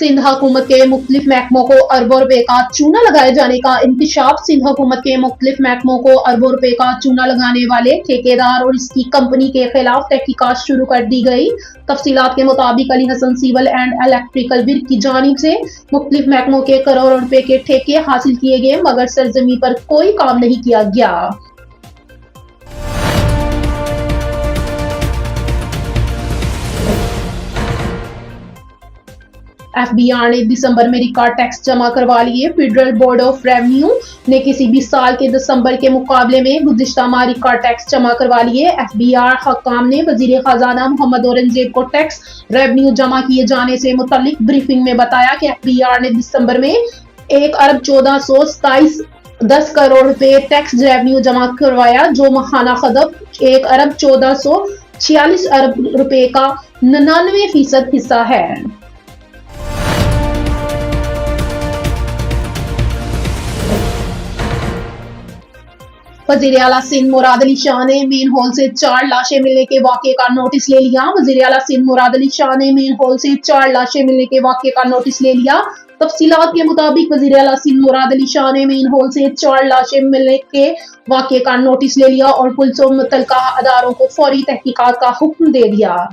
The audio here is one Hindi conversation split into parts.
सिंध हुकूमत के मुख्तलिफ महकमों को अरबों रुपए का चूना लगाए जाने का इंकशाफ। सिंध हुकूमत के मुख्तलिफ महकमों को अरबों रुपए का चूना लगाने वाले ठेकेदार और इसकी कंपनी के खिलाफ तहकीकात शुरू कर दी गई। तफसीलात के मुताबिक Ali Hasan civil and electrical work की जानिब से मुख्तलिफ महकमों के करोड़ों रुपए के ठेके हासिल किए गए, मगर सरजमी पर कोई काम नहीं किया गया। FBI ने दिसंबर में रिकॉर्ड टैक्स जमा करवा लिए। फेडरल बोर्ड ऑफ रेवेन्यू ने किसी भी साल के दिसंबर के मुकाबले में गुज़िश्ता माह रिकॉर्ड टैक्स जमा करवा लिए। FBI हकाम ने वज़ीर खजाना मोहम्मद औरंगजेब को टैक्स रेवेन्यू जमा किए जाने से मुतल्लिक ब्रीफिंग में बताया कि FBI ने दिसंबर में 1,14,27 करोड़ रुपए टैक्स रेवेन्यू जमा करवाया, जो माहाना खदब 1,14,46 अरब रुपए का 99% हिस्सा है। वज़ीर आला सिंध मुराद अली शाह ने मेन हॉल से 4 लाशें मिलने के वाक़े का नोटिस ले लिया। वज़ीर आला सिंध मुराद अली शाह ने मेन हॉल से 4 लाशें मिलने के वाक़े का नोटिस ले लिया। तफसीलात के मुताबिक वज़ीर आला सिंध मुराद अली शाह ने मेन हॉल से 4 लाशें मिलने के वाक़े का नोटिस ले लिया और पुलिस और मुतल्लिका अदारों को फौरी तहकीकात का हुक्म दे दिया।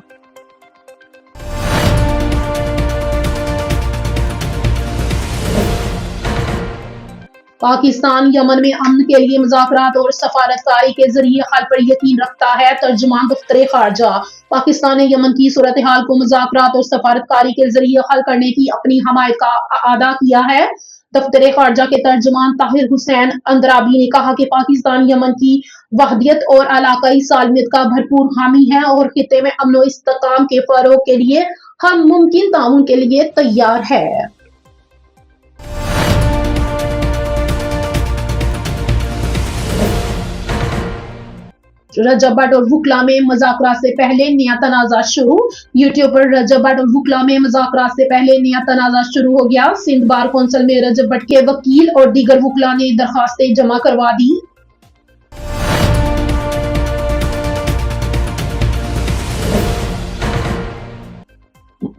पाकिस्तान यमन में अमन के लिए मुज़ाकरात और सफारतकारी के जरिए हल पर यकीन रखता है। तर्जुमान दफ्तर खारजा। पाकिस्तान ने यमन की सूरत हाल को मुज़ाकरात और सफारतकारी के जरिए हल करने की अपनी हमायत का अदा किया है। दफ्तर खारजा के तर्जुमान ताहिर हुसैन अंद्राबी ने कहा कि पाकिस्तान यमन की वहदियत और इलाकाई सालमियत का भरपूर हामी है और खित्ते में अमन और इस्तेहकाम के फरोग के लिए हर मुमकिन ताउन के लिए तैयार है। रजब भट्ट और वुकला में मुज़ाकरात से पहले नया तनाज़ा शुरू। यूट्यूब पर रजब भट्ट और वुकला में मुज़ाकरात से पहले नया तनाज़ा शुरू हो गया। सिंध बार कौंसिल में रजब भट्ट के वकील और दीगर वुकला ने दरखास्तें जमा करवा दी।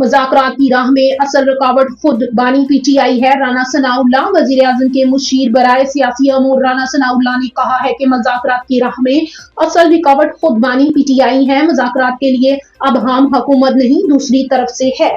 मुज़ाकरात की राह में असल रुकावट खुद बानी PTI है। राना सनाउल्लाह। वज़ीर आज़म के मुशीर बराए सियासी अमूर राना सनाउल्लाह ने कहा है कि मुज़ाकरात की राह में असल रुकावट खुद बानी PTI है। मुज़ाकरात के लिए अब हम हुकूमत नहीं दूसरी तरफ से है।